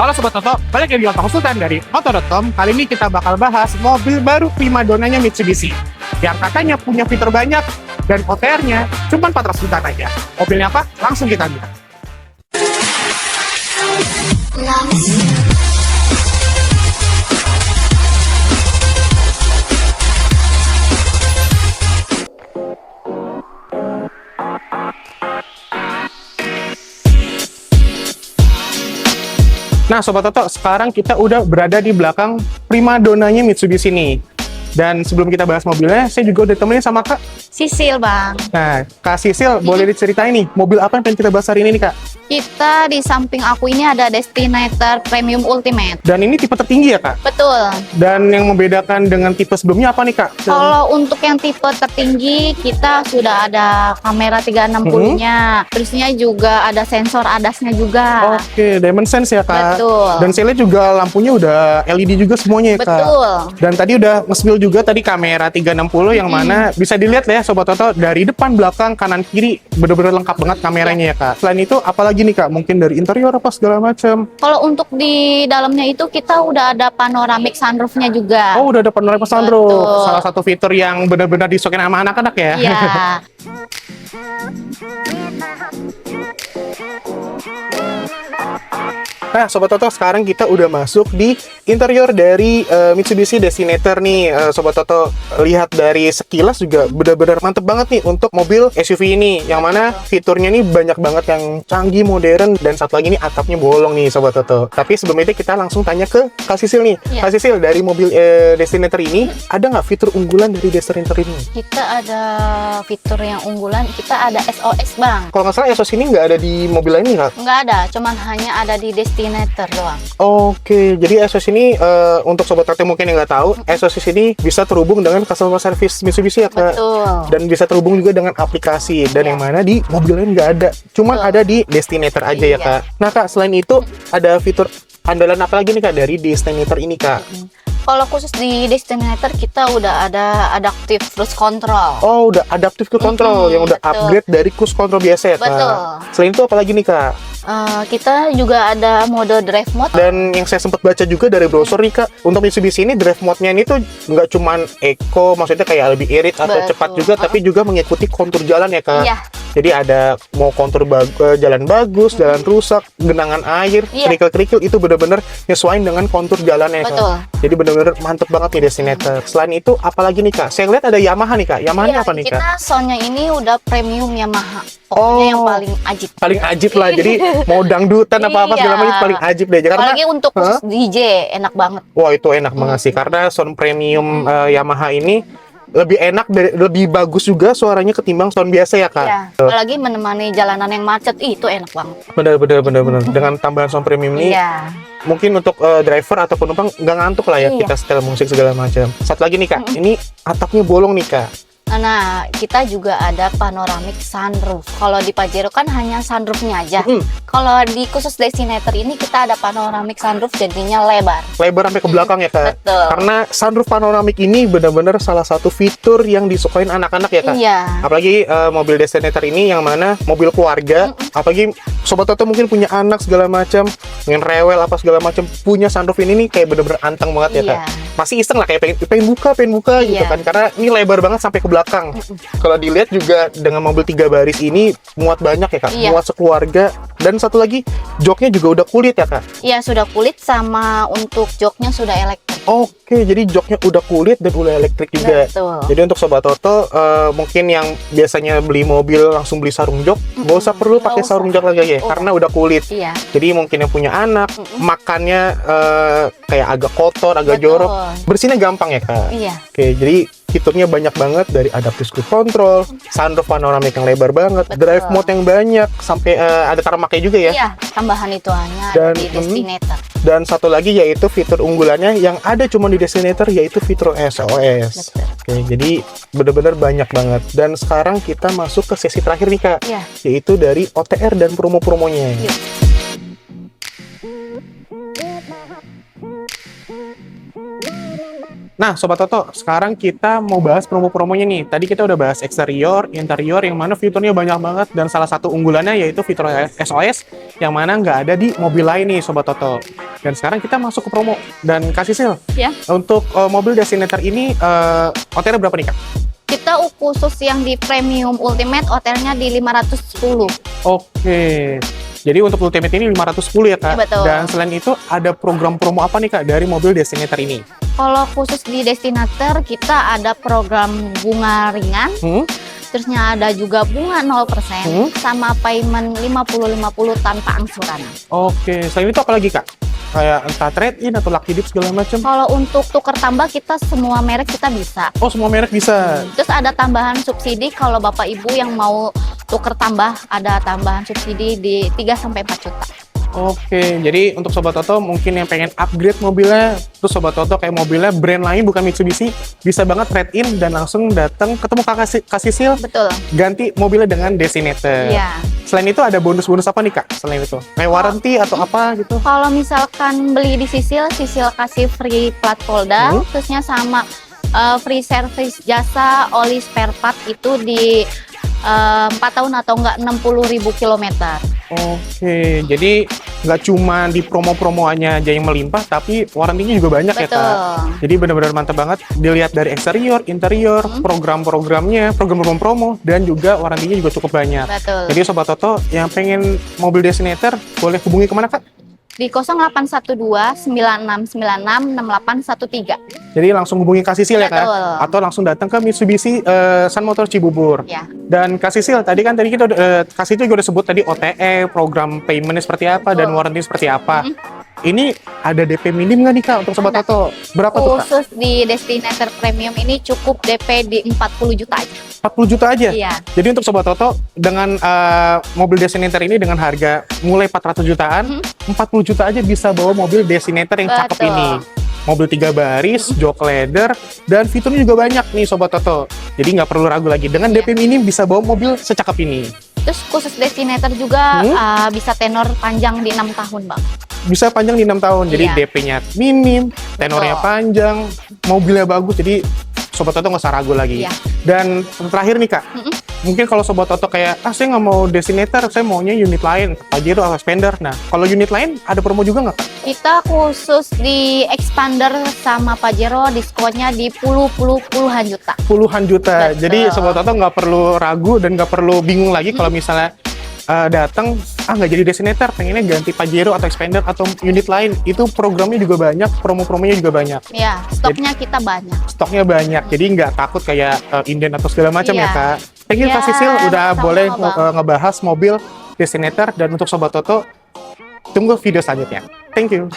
Halo Sobat Toto, balik lagi di Otak Sultan dari Moto.com. Kali ini kita bakal bahas mobil baru primadonanya Mitsubishi yang katanya punya fitur banyak dan OTR-nya cuma 400 juta aja. Mobilnya apa? Langsung kita lihat. Nah Sobat Toto, sekarang kita udah berada di belakang primadonanya Mitsubishi nih. Dan sebelum kita bahas mobilnya, saya juga udah temenin sama Kak Sisil, Bang. Nah, Kak Sisil, boleh diceritain nih, mobil apa yang pengen kita bahas hari ini nih, Kak? Kita di samping aku ini ada Destinator Premium Ultimate. Dan ini tipe tertinggi ya, Kak? Betul. Dan yang membedakan dengan tipe sebelumnya apa nih, Kak? Kalau untuk yang tipe tertinggi, kita sudah ada kamera 360-nya. Terusnya juga ada sensor ADAS-nya juga. Oke, Diamond Sense ya, Kak? Betul. Dan saya lihat juga lampunya udah LED juga semuanya ya, Kak? Betul. Dan tadi udah nge-spill juga tadi kamera 360 yang mana bisa dilihat ya, Sobat Toto, dari depan, belakang, kanan, kiri, bener-bener lengkap banget kameranya ya, Kak. Selain itu, apalagi nih, Kak? Mungkin dari interior apa segala macam. Kalau untuk di dalamnya itu kita udah ada panoramic sunroof-nya juga. Oh, udah ada panorama sunroof. Betul. Salah satu fitur yang benar-benar disukain sama anak-anak ya. Iya. Nah, Sobat Toto, sekarang kita udah masuk di interior dari Mitsubishi Destinator nih. Sobat Toto, lihat dari sekilas juga benar-benar mantep banget nih untuk mobil SUV ini. Yang mana fiturnya nih banyak banget yang canggih, modern, dan satu lagi nih atapnya bolong nih, Sobat Toto. Tapi sebelum itu kita langsung tanya ke Kak Sisil nih. Iya. Kak Sisil, dari mobil Destinator ini, ada nggak fitur unggulan dari Destinator ini? Kita ada fitur yang unggulan, kita ada SOS, Bang. Kalau nggak salah, SOS ini nggak ada di mobil lain nih, Kak? Nggak ada, cuman hanya ada di Destinator doang. Oke, jadi SOS ini untuk Sobat Toto mungkin yang nggak tahu, SOS ini bisa terhubung dengan customer service Mitsubishi ya, Kak? Betul. Dan bisa terhubung juga dengan aplikasi, dan yang mana di mobil lain nggak ada, cuman Betul. ada di Destinator aja ya, Iya. Kak. Nah, Kak, selain itu ada fitur andalan apa lagi nih, Kak, dari Destinator ini, Kak? Kalau khusus di Destinator kita udah ada adaptive cruise control. Oh, udah adaptive cruise control yang udah betul. upgrade dari cruise control biasa ya, Kak? Betul. Selain itu apa lagi nih, Kak? Kita juga ada mode drive mode. Dan yang saya sempat baca juga dari browser nih, Kak, untuk Mitsubishi ini drive mode-nya ini tuh nggak cuman eco, maksudnya kayak lebih irit atau Betul. cepat juga, tapi juga mengikuti kontur jalan ya, Kak. Iya. Jadi ada mau kontur jalan bagus, jalan rusak, genangan air, Iya. kerikil-kerikil, itu benar-benar nyesuaiin dengan kontur jalannya, Betul. Kak. Jadi benar-benar mantep banget nih Destinator. Selain itu, apalagi nih, Kak? Saya lihat ada Yamaha nih, Kak. Yamaha Iya, apa nih, Kak? kita soundnya ini udah premium Yamaha. Pokoknya yang paling ajib. Paling ajib lah. Jadi mau dangdutan apa-apa segala macam paling ajib deh. Karena Apalagi untuk khusus DJ enak banget. wah, itu enak banget sih, karena sound premium Yamaha ini lebih enak, lebih bagus juga suaranya ketimbang sound biasa ya, Kak. Ya, apalagi menemani jalanan yang macet, itu enak banget. Bener. Dengan tambahan sound premium ini, Iya. mungkin untuk driver atau penumpang nggak ngantuk lah ya, Iya. kita setel musik segala macam. Satu lagi nih, Kak, ini atapnya bolong nih, Kak. Nah, kita juga ada panoramic sunroof. Kalau di Pajero kan hanya sunroofnya aja. Kalau di khusus Destinator ini kita ada panoramic sunroof, jadinya lebar. Lebar sampai ke belakang ya, Kak. Betul. Karena sunroof panoramik ini benar-benar salah satu fitur yang disukain anak-anak ya, Kak. Iya. Apalagi mobil Destinator ini yang mana mobil keluarga, apalagi Sobat Toto mungkin punya anak segala macam, pengen rewel apa segala macam, punya sunroof ini nih kayak bener-bener anteng banget ya, Kak. Iya. Masih iseng lah, kayak pengen buka gitu Iya. kan, karena ini lebar banget sampai ke belakang. Kalau dilihat juga dengan mobil 3 baris ini muat banyak ya, Kak. Iya. Muat sekeluarga. Dan satu lagi, joknya juga udah kulit ya, Kak. Iya, sudah kulit, sama untuk joknya sudah elektrik. Oke, jadi joknya udah kulit dan udah elektrik juga. Betul. Jadi untuk Sobat Toto, mungkin yang biasanya beli mobil langsung beli sarung jok, nggak usah perlu Nggak pakai usah. sarung jok lagi ya, Oh. karena udah kulit. Iya. Jadi mungkin yang punya anak, makannya kayak agak kotor, agak Betul. jorok, bersihnya gampang ya, Kak. Iya. Oke, jadi fiturnya banyak banget, dari adaptive cruise control, sunroof panoramic yang lebar banget, Betul. drive mode yang banyak, sampai ada tarmaknya juga ya. Iya, tambahan itu hanya Dan- ada di Destinator. Dan satu lagi yaitu fitur unggulannya yang ada cuma di Destinator, yaitu fitur SOS. Betul. Oke, jadi benar-benar banyak banget. Dan sekarang kita masuk ke sesi terakhir nih, Kak, Iya. yaitu dari OTR dan promo-promonya. Yuk. Nah, Sobat Toto, sekarang kita mau bahas promo-promonya nih. Tadi kita udah bahas eksterior, interior, yang mana fiturnya banyak banget, dan salah satu unggulannya yaitu fitur SOS, yang mana nggak ada di mobil lain nih, Sobat Toto. Dan sekarang kita masuk ke promo dan kasih sale. Ya. Untuk mobil Destinator ini OTR berapa nih Kak? Kita khusus yang di Premium Ultimate OTR-nya di 510. Oke. Jadi untuk Ultimate ini 510 ya Kak? Ya, betul. Dan selain itu ada program promo apa nih Kak dari mobil Destinator ini? Kalau khusus di Destinator kita ada program bunga ringan, terusnya ada juga bunga 0%, sama payment 50-50 tanpa angsuran. Oke, selain itu apa lagi Kak? Kayak entah trade-in atau lucky dip segala macam? Kalau untuk tuker tambah kita semua merek kita bisa. Oh, semua merek bisa? Terus ada tambahan subsidi kalau Bapak Ibu yang mau tuker tambah, ada tambahan subsidi di 3-4 juta. Oke, jadi untuk Sobat Toto mungkin yang pengen upgrade mobilnya, terus Sobat Toto kayak mobilnya brand lain bukan Mitsubishi, bisa banget trade-in dan langsung datang ketemu kasih sale, Betul. ganti mobilnya dengan Destinator. Iya. Selain itu ada bonus-bonus apa nih Kak? Selain itu, kayak warranty atau apa gitu? Kalau misalkan beli di Sisil kasih free plat Polda, terusnya sama free service jasa oli spare part itu di 4 tahun atau enggak 60.000 kilometer. Oke, jadi nggak cuma di promo-promoannya aja yang melimpah, tapi warrantinya juga banyak ya Betul. Kak? Jadi benar-benar mantap banget. Dilihat dari eksterior, interior, program-programnya, program-program promo, dan juga warrantinya juga cukup banyak. Betul. Jadi Sobat Toto yang pengen mobil Destinator, boleh hubungi kemana Kak? Di 0812-9696-6813. Jadi langsung hubungi Kak Sisil ya Kak? Betul. Atau langsung datang ke Mitsubishi Sun Motor Cibubur. Ya. Dan Kak Sisil, tadi kita Kak Sisil juga udah sebut tadi OTE, program paymentnya seperti apa, dan warranty seperti apa. Ini ada DP minim nggak nih Kak untuk Sobat Toto? Berapa tuh Kak? Khusus di Destinator Premium ini cukup DP di 40 juta aja. 40 juta aja? Iya. Jadi untuk Sobat Toto, dengan mobil Destinator ini dengan harga mulai 400 jutaan, 40 juta aja bisa bawa mobil Destinator yang cakep Betul. ini. Mobil 3 baris, jok leather, dan fiturnya juga banyak nih Sobat Toto. Jadi nggak perlu ragu lagi, dengan DP minim bisa bawa mobil secakep ini. Terus khusus Destinator juga bisa tenor panjang di 6 tahun Bang. Bisa panjang di 6 tahun, jadi Iya. DP-nya minim, tenornya panjang, mobilnya bagus, jadi Sobat Toto nggak usah ragu lagi. Iya. Dan terakhir nih Kak, mungkin kalau Sobat Toto kayak, saya nggak mau Destinator, saya maunya unit lain, Pajero atau Expander. Nah, kalau unit lain ada promo juga nggak Kak? Kita khusus di Expander sama Pajero diskonnya di puluhan juta. Puluhan juta. Betul. Jadi Sobat Toto nggak perlu ragu dan nggak perlu bingung lagi kalau misalnya datang, nggak jadi Destinator, pengennya ganti Pajero atau Expander atau unit lain. Itu programnya juga banyak, promo-promonya juga banyak. Ya, stoknya kita banyak. Stoknya banyak, jadi nggak takut kayak inden atau segala macam ya Iya. Kak. Thank you Iya, Kak Sisil udah sama-sama, boleh Bang. ngebahas mobil Destinator, dan untuk Sobat Toto tunggu video selanjutnya. Thank you.